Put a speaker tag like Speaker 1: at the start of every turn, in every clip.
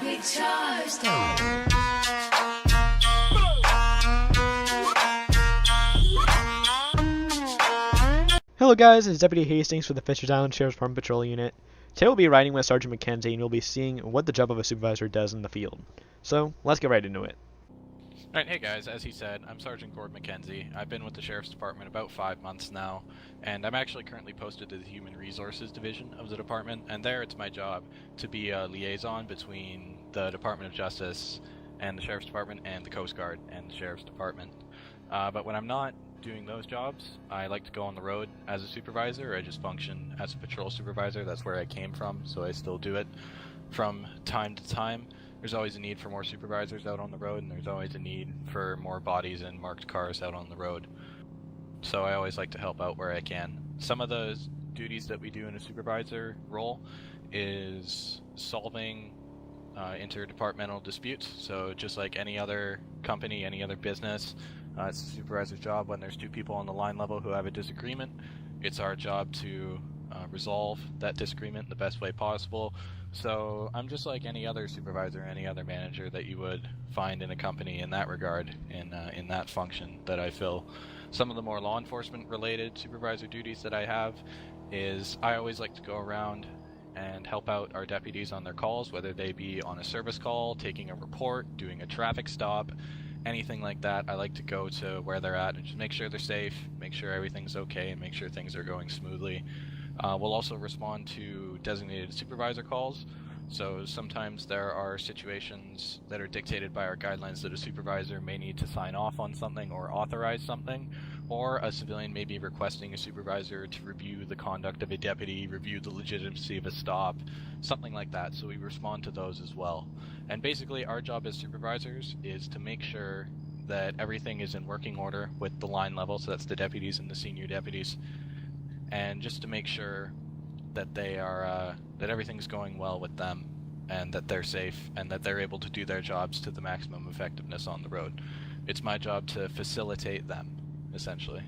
Speaker 1: We charged.
Speaker 2: Hello guys, it's Deputy Hastings for the Fishers Island Sheriff's Department Patrol Unit. Today we'll be riding with Sergeant MacKenzie and we'll be seeing what the job of a supervisor does in the field. So, let's get right into it.
Speaker 3: Alright, hey guys, as he said, I'm Sergeant MacKenzie. I've been with the Sheriff's Department about 5 months now, and I'm actually currently posted to the Human Resources Division of the department, and there it's my job to be a liaison between the Department of Justice and the Sheriff's Department and the Coast Guard and the Sheriff's Department. But when I'm not doing those jobs, I like to go on the road as a supervisor. I just function as a patrol supervisor. That's where I came from, so I still do it from time to time. There's always a need for more supervisors out on the road, and there's always a need for more bodies and marked cars out on the road. So I always like to help out where I can. Some of the duties that we do in a supervisor role is solving interdepartmental disputes. So just like any other company, any other business, it's a supervisor's job when there's two people on the line level who have a disagreement. It's our job to resolve that disagreement in the best way possible. So I'm just like any other supervisor, any other manager that you would find in a company in that regard, in that function that I fill. Some of the more law enforcement related supervisor duties that I have is I always like to go around and help out our deputies on their calls, whether they be on a service call, taking a report, doing a traffic stop, anything like that. I like to go to where they're at and just make sure they're safe, make sure everything's okay, and make sure things are going smoothly. We'll also respond to designated supervisor calls. So sometimes there are situations that are dictated by our guidelines that a supervisor may need to sign off on something or authorize something, or a civilian may be requesting a supervisor to review the conduct of a deputy, review the legitimacy of a stop, something like that. So we respond to those as well. And basically our job as supervisors is to make sure that everything is in working order with the line level, so that's the deputies and the senior deputies, and just to make sure that they are that everything's going well with them and that they're safe and that they're able to do their jobs to the maximum effectiveness on the road. It's my job to facilitate them, essentially.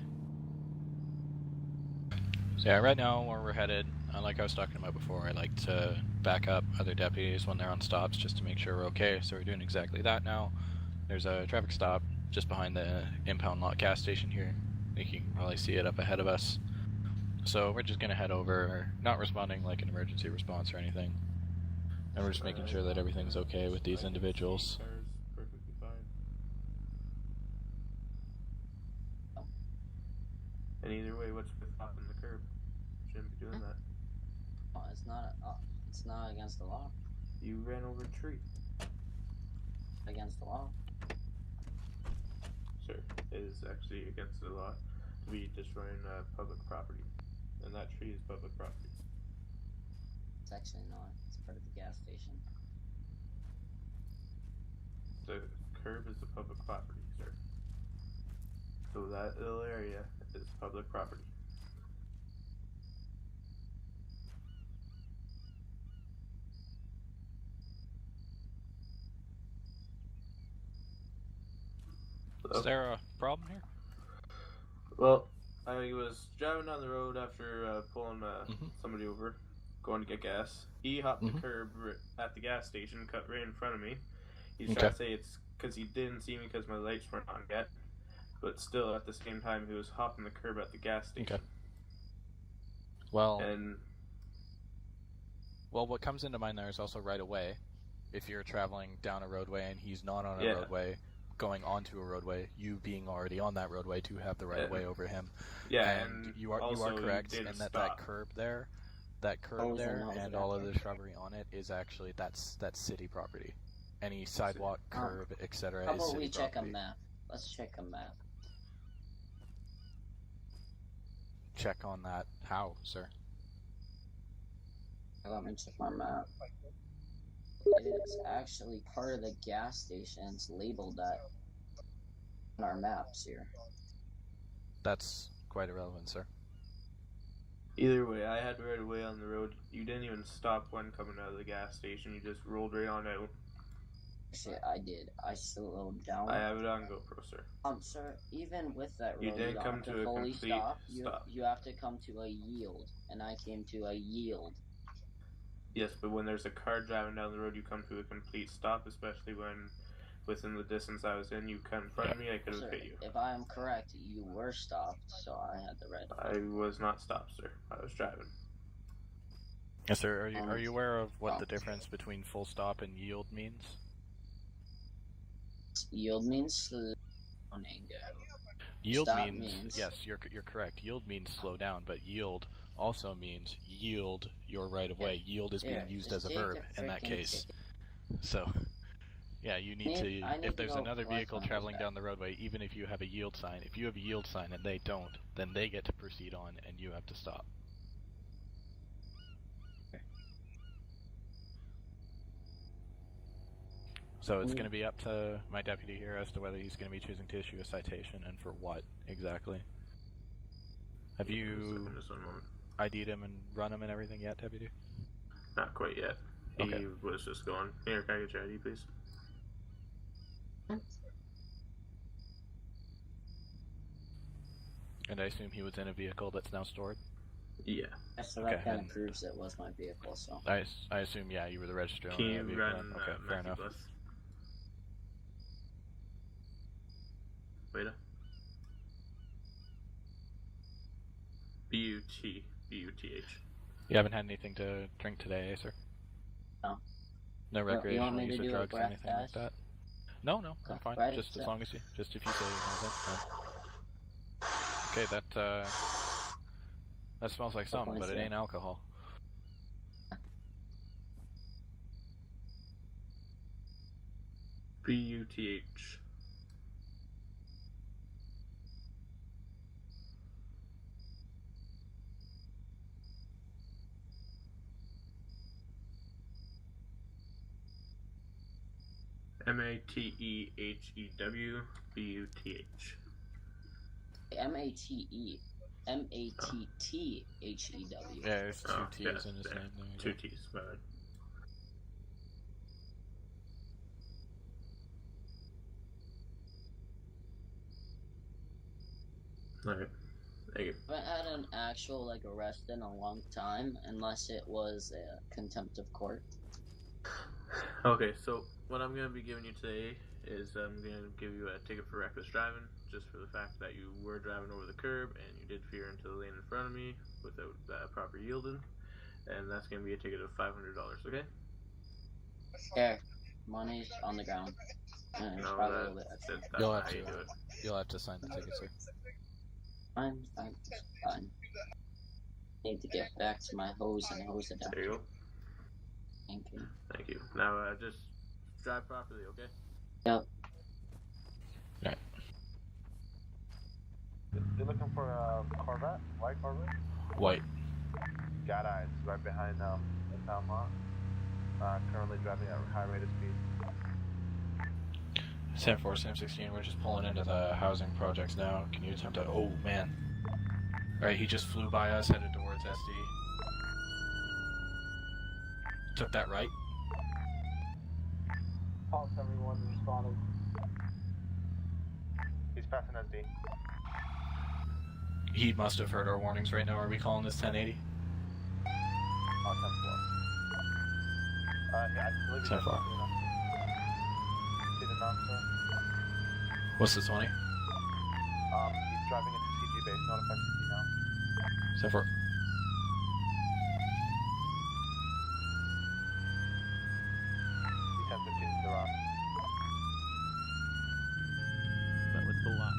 Speaker 3: So yeah, right now where we're headed, like I was talking about before, I like to back up other deputies when they're on stops just to make sure we're okay, so we're doing exactly that now. There's a traffic stop just behind the impound lot gas station here. You can probably see it up ahead of us. So we're just going to head over, not responding like an emergency response or anything. And we're just making sure that everything's okay with these individuals.
Speaker 4: Perfectly fine. And either way, what's with hopping the curb? Shouldn't be doing that.
Speaker 5: Oh, it's not against the law.
Speaker 4: You ran over a tree.
Speaker 5: Against the law.
Speaker 4: Sir, it is actually against the law to be destroying public property. And that tree is public property.
Speaker 5: It's actually not. It's part of the gas station.
Speaker 4: The curb is the public property, sir. So that little area is public property.
Speaker 3: Is there a problem here?
Speaker 4: Well, I was driving down the road after pulling somebody over, going to get gas. He hopped the curb at the gas station, cut right in front of me. He's trying to say it's because he didn't see me because my lights weren't on yet, but still at the same time he was hopping the curb at the gas station.
Speaker 3: Okay. Well,
Speaker 4: and
Speaker 3: what comes into mind there is also right away. If you're traveling down a roadway and he's not on a roadway, going onto a roadway, you being already on that roadway to have the right of way over him.
Speaker 4: Yeah,
Speaker 3: and you are correct in that curb there, and all of the shrubbery on it is actually that's city property. Any sidewalk, curb, etc.
Speaker 5: How
Speaker 3: is
Speaker 5: about
Speaker 3: city
Speaker 5: we check
Speaker 3: property.
Speaker 5: a map? Let's check a map.
Speaker 3: Check on that. How, sir?
Speaker 5: Let me check my map. It's actually part of the gas station. It's labeled that on our maps here.
Speaker 3: That's quite irrelevant, sir.
Speaker 4: either way, I had right away on the road. You didn't even stop when coming out of the gas station. You just rolled right on out.
Speaker 5: Shit, I did. I slowed down.
Speaker 4: I have it on GoPro, sir.
Speaker 5: Sir, even with that road,
Speaker 4: You didn't come to a
Speaker 5: fully
Speaker 4: complete
Speaker 5: stop. You have to come to a yield, and I came to a yield.
Speaker 4: Yes, but when there's a car driving down the road, you come to a complete stop, especially when within the distance I was in, you cut in front of me, I could have hit you.
Speaker 5: If I am correct, you were stopped, so I had the red.
Speaker 4: I was not stopped, sir. I was driving.
Speaker 3: Yes, sir. Are you aware of what the difference between full stop and yield means?
Speaker 5: Yield means slow down and go.
Speaker 3: Yield
Speaker 5: Stop
Speaker 3: means yes, you're correct. Yield means slow down, but yield also means yield your right of way. Yield is being used as a verb in that case. So, yeah, you need to. If there's another vehicle traveling down the roadway, even if you have a yield sign, if you have a yield sign and they don't, then they get to proceed on, and you have to stop. So it's going to be up to my deputy here as to whether he's going to be choosing to issue a citation and for what exactly. Have you ID'd him and run him and everything yet, deputy?
Speaker 4: Not quite yet. He was just going, here, can I get your ID, please?
Speaker 3: And I assume he was in a vehicle that's now stored?
Speaker 4: Yeah.
Speaker 5: So that kind of proves it was my vehicle, so.
Speaker 3: I assume, yeah, you were the registered owner of the vehicle. Okay, fair enough.
Speaker 4: Wait a. B-U-T-H.
Speaker 3: You haven't had anything to drink today, eh, sir?
Speaker 5: No.
Speaker 3: No recreational use of drugs or anything like that? No, I'm fine. Just as long as just if you say you have it. Okay, that smells like something, but it ain't alcohol.
Speaker 4: B-U-T-H. M-A-T-E-H-E-W B-U-T-H.
Speaker 5: M-A-T-E. M-A-T-T-H-E-W.
Speaker 3: Yeah, there's two T's in his name.
Speaker 4: Two T's, my bad. Alright, thank you.
Speaker 5: I haven't had an actual, arrest in a long time, unless it was a contempt of court.
Speaker 4: Okay, so what I'm going to be giving you today is I'm going to give you a ticket for reckless driving, just for the fact that you were driving over the curb and you did veer into the lane in front of me without proper yielding, and that's going to be a ticket of $500, okay?
Speaker 5: There, money's on the ground.
Speaker 4: No, that's
Speaker 3: not how you do it. You'll have to sign the ticket, sir.
Speaker 5: Fine. Need to get back to my hose and hose it down.
Speaker 4: There you go.
Speaker 5: Thank you.
Speaker 4: Thank you. Now, just drive properly, okay?
Speaker 5: Yep.
Speaker 3: Right.
Speaker 1: You're looking for a Corvette? White Corvette?
Speaker 3: White.
Speaker 1: Got eyes right behind the town lot. Currently driving at a high rate of speed.
Speaker 3: 10-4, Sam 16, we're just pulling into the housing projects now. Can you attempt to... Oh, man. Alright, he just flew by us, headed towards SD. Took that right.
Speaker 1: Pulse, everyone responding. He's passing SD.
Speaker 3: He must have heard our warnings right now. Are we calling this 1080?
Speaker 1: On 10-4. Yeah, I believe
Speaker 3: 10-4.
Speaker 1: See the officer?
Speaker 3: What's the 20?
Speaker 1: He's driving into CG base. Notify CG now.
Speaker 3: 10-4.
Speaker 1: D10-15 is the rock.
Speaker 2: That was the lot.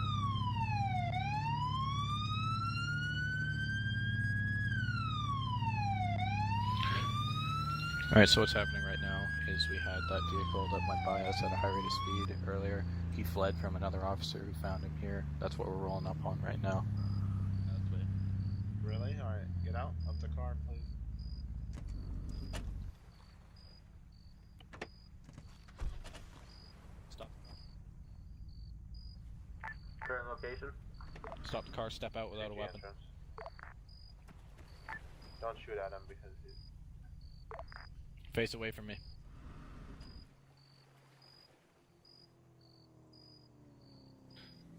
Speaker 3: Alright, so what's happening right now is we had that vehicle that went by us at a high rate of speed earlier. He fled from another officer who found him here. That's what we're rolling up on right now.
Speaker 1: Really? Alright, get out of the car, please.
Speaker 3: Stop.
Speaker 4: Current location?
Speaker 3: Stop the car, step out without a weapon.
Speaker 1: Entrance. Don't shoot at him because he's...
Speaker 3: Face away from me.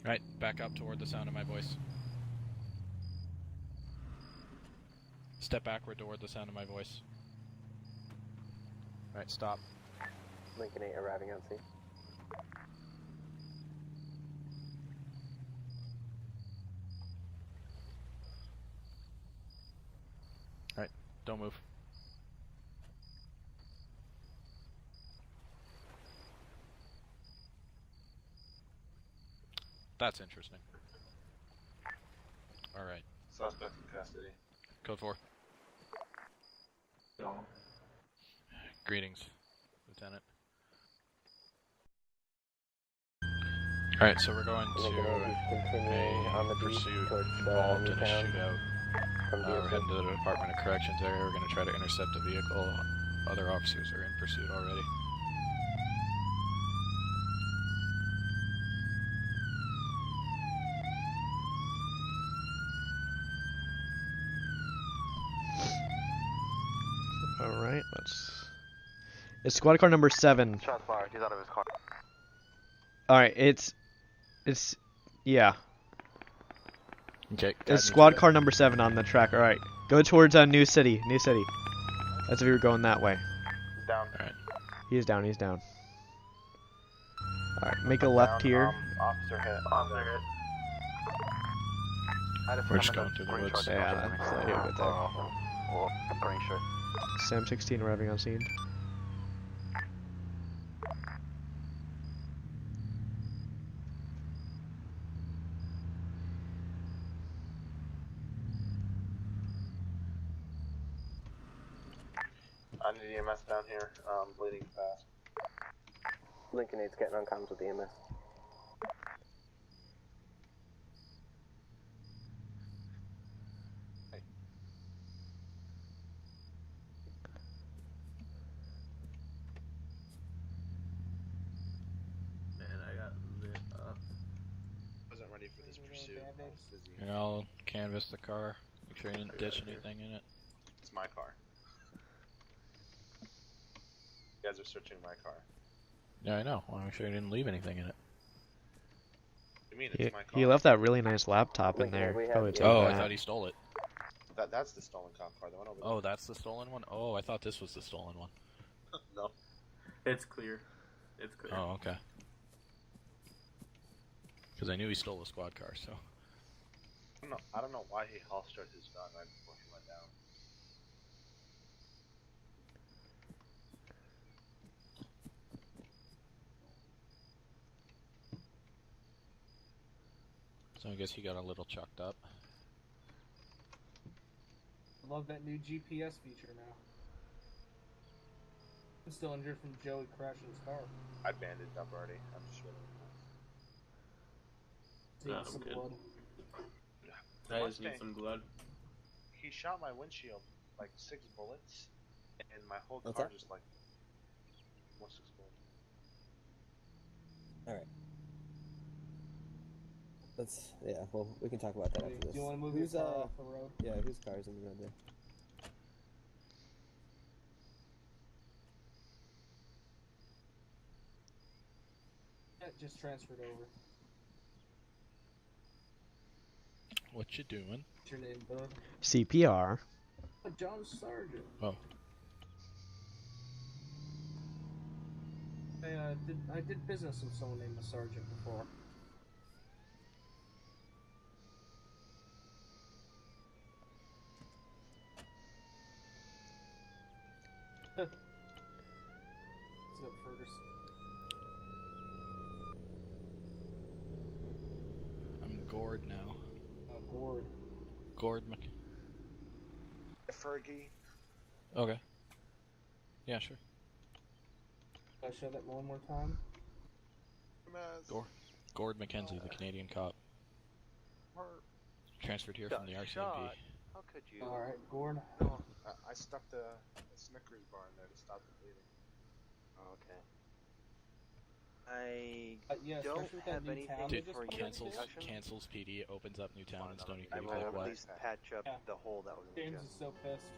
Speaker 3: Right, back up toward the sound of my voice. Step backward toward the sound of my voice. Alright, stop.
Speaker 6: Lincoln 8 arriving on scene.
Speaker 3: Alright, don't move. That's interesting. Alright.
Speaker 1: Suspect in custody.
Speaker 3: Code 4. Greetings, Lieutenant. Alright, so we're going to a pursuit involved in a shootout. We're heading to the Department of Corrections area. We're going to try to intercept a vehicle. Other officers are in pursuit already.
Speaker 2: Alright, it's squad car number 7.
Speaker 6: Shots fired. He's out of his car.
Speaker 2: Alright, yeah.
Speaker 3: Okay.
Speaker 2: It's squad car number 7 on the track. Alright, go towards New City. That's if you're going that way.
Speaker 1: Down.
Speaker 3: Alright.
Speaker 2: He's down. Alright, make a left here.
Speaker 1: Officer hit. Officer hit.
Speaker 3: We're just going through the woods.
Speaker 2: Yeah, you'll get there.
Speaker 6: Well, green shirt.
Speaker 2: Sam 16 arriving on scene.
Speaker 1: I need EMS down here. Bleeding fast.
Speaker 6: Lincoln 8's getting on comms with the EMS.
Speaker 4: Man, I got lit up.
Speaker 1: Wasn't ready for this pursuit. I was busy.
Speaker 3: And I'll canvass the car. Make sure you didn't ditch anything in it.
Speaker 1: It's my car. You guys are searching my car.
Speaker 3: Yeah, I know. I want to make sure you didn't leave anything in it.
Speaker 1: What do you mean? It's my car.
Speaker 2: He left that really nice laptop in there. Probably took
Speaker 3: Oh, I
Speaker 2: that.
Speaker 3: thought he stole it.
Speaker 1: That's the stolen cop car. The one over there.
Speaker 3: Oh, that's the stolen one? Oh, I thought this was the stolen one.
Speaker 1: No.
Speaker 4: It's clear. It's clear.
Speaker 3: Oh, okay. Because I knew he stole the squad car, so.
Speaker 1: I don't know why he holstered his gun right before he went down.
Speaker 3: So I guess he got a little chucked up.
Speaker 7: I love that new GPS feature now. I'm still injured from Joey crashing his car.
Speaker 1: I bandaged up already. I'm sure.
Speaker 7: Need
Speaker 4: I'm
Speaker 7: some
Speaker 4: good.
Speaker 7: blood.
Speaker 4: I just need some blood.
Speaker 1: He shot my windshield like 6 bullets, and my whole
Speaker 8: What's
Speaker 1: car
Speaker 8: that?
Speaker 1: just like was 6 bullets.
Speaker 8: Alright. Yeah, well, we can talk about that after
Speaker 7: Do
Speaker 8: this.
Speaker 7: you want to move
Speaker 8: Who's,
Speaker 7: your car off the road?
Speaker 8: Yeah, whose car's in the road there?
Speaker 7: Yeah, just transferred over.
Speaker 3: What you doing?
Speaker 7: What's your name, bud?
Speaker 2: CPR.
Speaker 7: Oh, John Sargent.
Speaker 3: Oh.
Speaker 7: I did business with someone named the Sergeant before. What's up, Fergus?
Speaker 3: I'm Gord now.
Speaker 7: Gord.
Speaker 3: Gord Mc...
Speaker 1: Fergie.
Speaker 3: Okay. Yeah, sure.
Speaker 7: Can I show that one more time?
Speaker 3: Gord MacKenzie, the Canadian cop. Transferred here from the RCMP.
Speaker 6: How could you?
Speaker 7: Alright, Gord.
Speaker 1: No, I stuck the Snickers bar in there to stop the bleeding.
Speaker 6: Oh, okay. I
Speaker 7: Yeah,
Speaker 6: don't
Speaker 7: especially with that
Speaker 6: have
Speaker 7: new
Speaker 6: anything
Speaker 7: town
Speaker 3: Dude,
Speaker 7: they just put in,
Speaker 3: cancels
Speaker 7: too.
Speaker 3: cancels PD, opens up Newtown and Stony
Speaker 6: I
Speaker 3: Creek.
Speaker 6: will
Speaker 3: Like
Speaker 6: at
Speaker 3: what?
Speaker 6: least patch up
Speaker 7: Yeah.
Speaker 6: the hole that was in the
Speaker 7: James
Speaker 6: chest.
Speaker 7: is so pissed.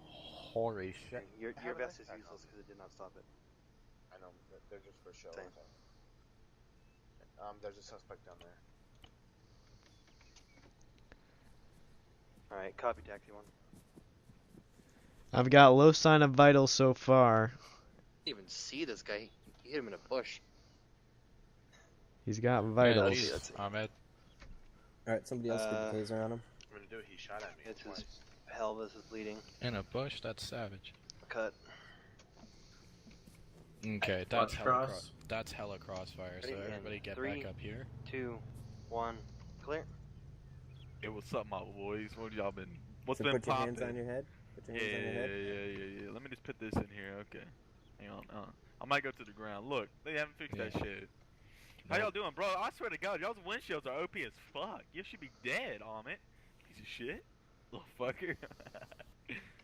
Speaker 3: Holy shit.
Speaker 6: Your
Speaker 1: How did
Speaker 6: vest
Speaker 1: I
Speaker 6: is
Speaker 1: pack
Speaker 6: useless because it did not stop it.
Speaker 1: I know, but they're just for show.
Speaker 6: Same.
Speaker 1: There's a suspect down there.
Speaker 6: Alright, copy taxi 1.
Speaker 2: I've got low sign of vitals so far.
Speaker 6: Didn't even see this guy. He hit him in a bush.
Speaker 2: He's got
Speaker 3: Yeah,
Speaker 2: vitals.
Speaker 6: Let's see,
Speaker 3: geez,
Speaker 6: let's see.
Speaker 3: Ahmed.
Speaker 8: Alright, somebody else get the taser on him.
Speaker 1: I'm gonna do it. He shot at me
Speaker 6: It's
Speaker 1: twice.
Speaker 6: his pelvis is bleeding.
Speaker 3: In a bush? That's savage.
Speaker 6: Cut.
Speaker 3: Okay,
Speaker 4: Watch cross.
Speaker 3: That's hella crossfire, so
Speaker 6: Ready, and
Speaker 3: everybody get
Speaker 6: 3,
Speaker 3: back up here.
Speaker 6: 2, 1, clear.
Speaker 9: Hey, what's up, my boys? What y'all been? What's
Speaker 8: So
Speaker 9: been
Speaker 8: put your
Speaker 9: poppin'?
Speaker 8: hands on your head. Put your
Speaker 9: Yeah,
Speaker 8: hands on your head.
Speaker 9: yeah. Let me just put this in here. Okay. Hang on. I might go to the ground. Look, they haven't fixed that shit. How y'all doing, bro? I swear to God, y'all's windshields are OP as fuck. You should be dead, Amit. Piece of shit. Little fucker.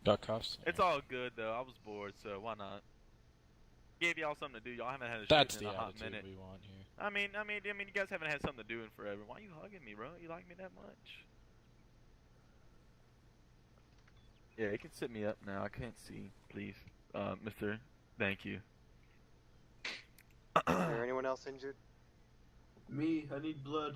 Speaker 3: Duck cuffs.
Speaker 9: It's all good, though. I was bored, so why not? Gave y'all something to do. Y'all haven't had a
Speaker 3: That's
Speaker 9: shooting
Speaker 3: the
Speaker 9: in a hot
Speaker 3: attitude
Speaker 9: minute.
Speaker 3: we want here.
Speaker 9: I mean, you guys haven't had something to do in forever. Why you hugging me, bro? You like me that much? Yeah, you can sit me up now. I can't see, please, Mister. Thank you.
Speaker 6: Is there anyone else injured?
Speaker 4: Me, I need blood.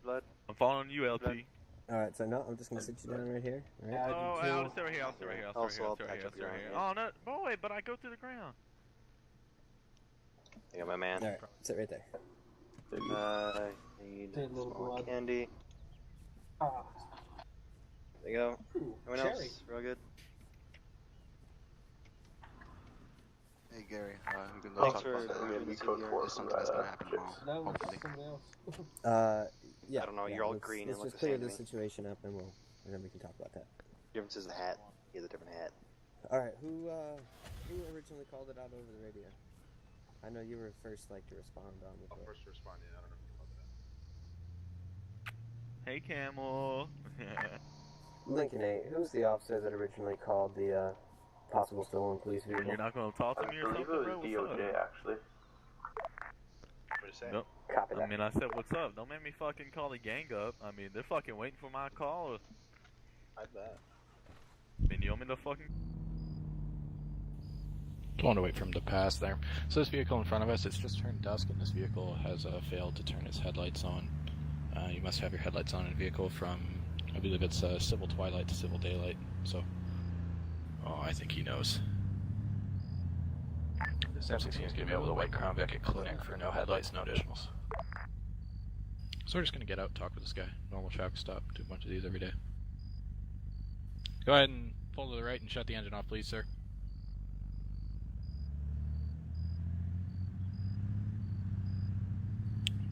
Speaker 6: Blood?
Speaker 9: I'm following you, LT.
Speaker 8: Alright, so no, I'm just gonna sit you down right here. Alright.
Speaker 7: I
Speaker 9: Oh,
Speaker 7: do
Speaker 9: I'll
Speaker 7: too.
Speaker 9: stay right here. I'll stay right here. I'll
Speaker 6: Also,
Speaker 9: stay right
Speaker 6: I'll
Speaker 9: here.
Speaker 6: patch up
Speaker 9: I'll stay
Speaker 6: your
Speaker 9: right here.
Speaker 6: arm,
Speaker 9: Oh no, boy! But I go to the ground.
Speaker 6: I got my man.
Speaker 8: Alright, sit right there.
Speaker 6: Need
Speaker 7: Take a little
Speaker 6: some more
Speaker 7: blood.
Speaker 6: candy.
Speaker 7: Ah,
Speaker 6: There you go.
Speaker 7: ooh,
Speaker 6: Anyone
Speaker 7: cherry.
Speaker 6: else? Real good.
Speaker 10: Hey Gary, we can
Speaker 6: Thanks
Speaker 10: talk
Speaker 6: for
Speaker 10: about that.
Speaker 6: moving to the
Speaker 10: It's something that's gonna happen tomorrow,
Speaker 7: That was
Speaker 10: hopefully.
Speaker 7: somebody else.
Speaker 8: Yeah.
Speaker 6: I don't know,
Speaker 8: yeah,
Speaker 6: you're all
Speaker 8: let's,
Speaker 6: green and
Speaker 8: Let's
Speaker 6: look
Speaker 8: just
Speaker 6: the
Speaker 8: clear
Speaker 6: same to
Speaker 8: this
Speaker 6: me.
Speaker 8: situation up and then we can talk about that.
Speaker 6: Difference is the hat. He has a different hat.
Speaker 8: Alright, who originally called it out over the radio? I know you were first like to respond on the
Speaker 1: I'll first respond. I don't know if you know that.
Speaker 9: Hey, Camel.
Speaker 8: Lincoln 8, who's the officer that originally called the possible stolen police vehicle?
Speaker 9: You're not gonna talk to me or something, bro? What's up?
Speaker 4: actually.
Speaker 1: What to say?
Speaker 9: Nope.
Speaker 8: Copy
Speaker 9: I
Speaker 8: that.
Speaker 9: mean, I said, what's up? Don't make me fucking call the gang up. I mean, they're fucking waiting for my call.
Speaker 1: I bet.
Speaker 9: I mean, you want me to fucking...
Speaker 3: Don't want to wait for him to pass there. So this vehicle in front of us, it's just turned dusk, and this vehicle has failed to turn its headlights on. You must have your headlights on in a vehicle from, I believe it's civil twilight to civil daylight. So, oh, I think he knows. This M16 is going to be able to white Crown Vic at clinic for no headlights, no additionals. So we're just going to get out and talk with this guy. Normal traffic stop, do a bunch of these every day. Go ahead and pull to the right and shut the engine off, please, sir.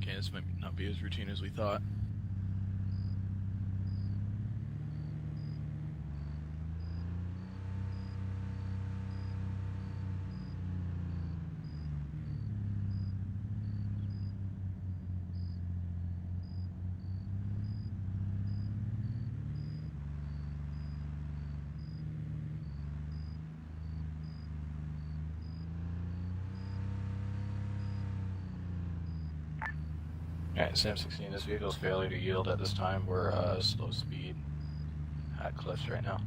Speaker 3: Okay, this might not be as routine as we thought. Alright, Sam 16, this vehicle's failure to yield at this time. We're slow speed at cliffs right now.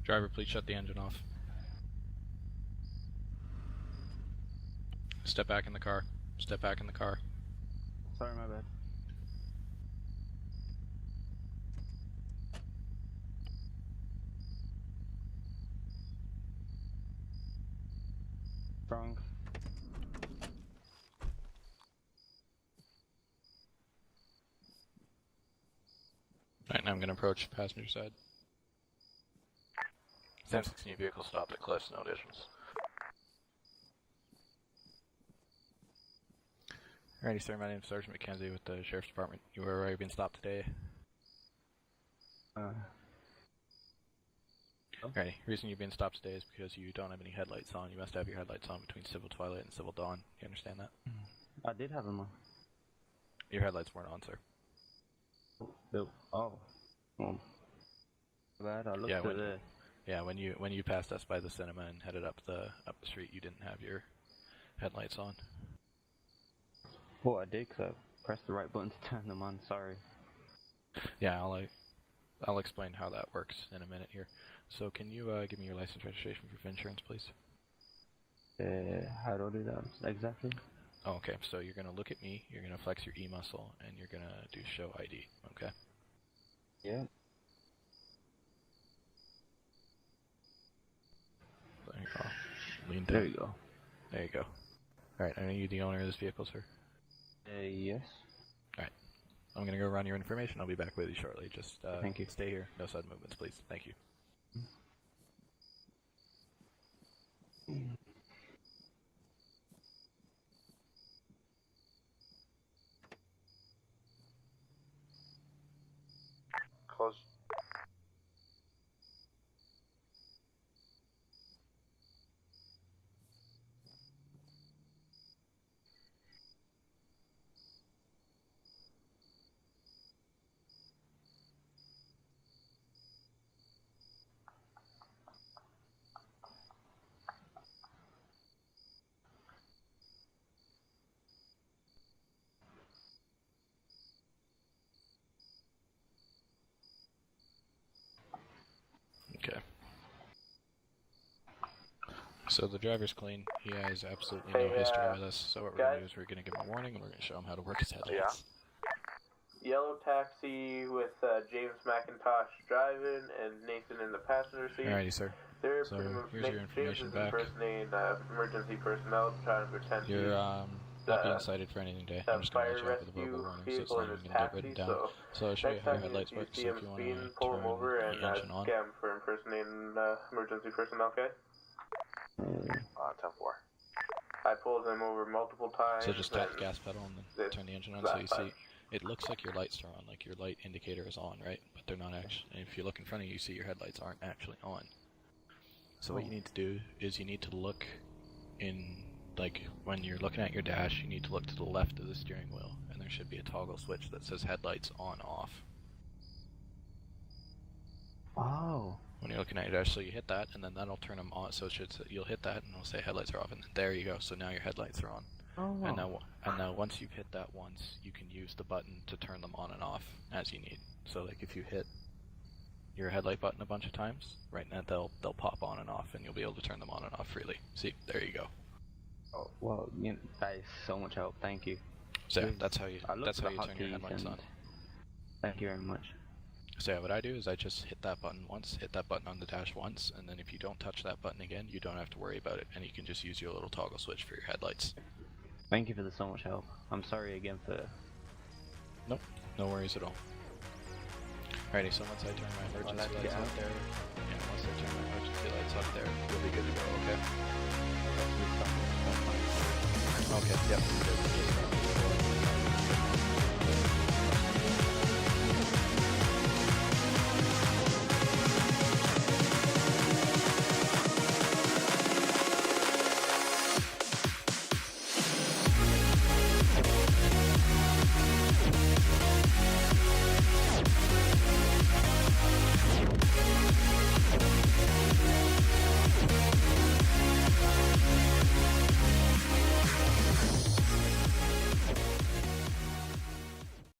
Speaker 3: Driver, please shut the engine off. Step back in the car. Step back in the car.
Speaker 10: Sorry, my bad. Wrong.
Speaker 3: Alright, now I'm going to approach passenger side. Sam 16 vehicle stopped at cliffs, no additionals. Alrighty, sir, my name is Sergeant MacKenzie with the Sheriff's Department. You were already being stopped today. Alrighty, the reason you're being stopped today is because you don't have any headlights on. You must have your headlights on between civil twilight and civil dawn. You understand that?
Speaker 10: I did have them on.
Speaker 3: Your headlights weren't on, sir.
Speaker 10: Oh. Well, bad. I looked
Speaker 3: Yeah,
Speaker 10: at it.
Speaker 3: Yeah, when you passed us by the cinema and headed up the street, you didn't have your headlights on.
Speaker 10: Well, I did because I pressed the right button to turn them on. Sorry.
Speaker 3: Yeah, I'll explain how that works in a minute here. So can you give me your license registration for insurance, please?
Speaker 10: How do I do that exactly?
Speaker 3: Oh, okay, so you're gonna look at me, you're gonna flex your E muscle, and you're gonna do show ID. Okay.
Speaker 10: Yeah.
Speaker 3: There you go. Lean down.
Speaker 10: There you go.
Speaker 3: There you go. Alright, are you the owner of this vehicle, sir?
Speaker 10: Yes.
Speaker 3: Alright. I'm gonna go run your information. I'll be back with you shortly. Just
Speaker 10: Thank you.
Speaker 3: Stay here. No sudden movements, please. Thank you.
Speaker 1: Close.
Speaker 3: Okay. So the driver's clean. He has absolutely
Speaker 4: Hey,
Speaker 3: no history with us. So what we're
Speaker 4: guys?
Speaker 3: gonna do is we're gonna give him a warning and we're gonna show him how to work his headlights.
Speaker 4: Yellow taxi with James McIntosh driving and Nathan in the passenger seat.
Speaker 3: Alrighty, sir.
Speaker 4: They're
Speaker 3: So here's your information
Speaker 4: James
Speaker 3: back.
Speaker 4: is impersonating emergency personnel trying to pretend
Speaker 3: You're not being cited for anything today. I'm just gonna let you off with a verbal warning, so it's not even gonna get written down. So I'll show you how your headlights work. So if you want to
Speaker 4: pull him
Speaker 3: turn
Speaker 4: over and
Speaker 3: the engine on.
Speaker 4: scam for impersonating emergency personnel, okay?
Speaker 1: 10-4.
Speaker 4: I pulled him over multiple times.
Speaker 3: So just tap the
Speaker 4: and
Speaker 3: gas pedal and then turn the engine on. So you see, it looks like your lights are on, like your light indicator is on, right? But they're not actually. And if you look in front of you, you see your headlights aren't actually on. So what you need to do is you need to look in, like when you're looking at your dash, you need to look to the left of the steering wheel, and there should be a toggle switch that says headlights on off.
Speaker 10: Oh.
Speaker 3: When you're looking at your dash, so you hit that, and then that'll turn them on. So it should, you'll hit that, and it'll say headlights are off, and then there you go. So now your headlights are on.
Speaker 10: Oh.
Speaker 3: And now once you've hit that once, you can use the button to turn them on and off as you need. So like if you hit your headlight button a bunch of times, right now they'll pop on and off, and you'll be able to turn them on and off freely. See, there you go.
Speaker 10: Oh, well, that is so much help. Thank you.
Speaker 3: So yeah, that's how you turn your
Speaker 10: hotkeys
Speaker 3: headlights
Speaker 10: and
Speaker 3: on.
Speaker 10: Thank you very much.
Speaker 3: So yeah, what I do is I just hit that button once, hit that button on the dash once, and then if you don't touch that button again, you don't have to worry about it, and you can just use your little toggle switch for your headlights.
Speaker 10: Thank you for so much help. I'm sorry again for...
Speaker 3: Nope, no worries at all. Alrighty, so once I turn my emergency lights off there, once I turn my emergency lights off there, you'll be good to go, okay? Okay, yep, you're good.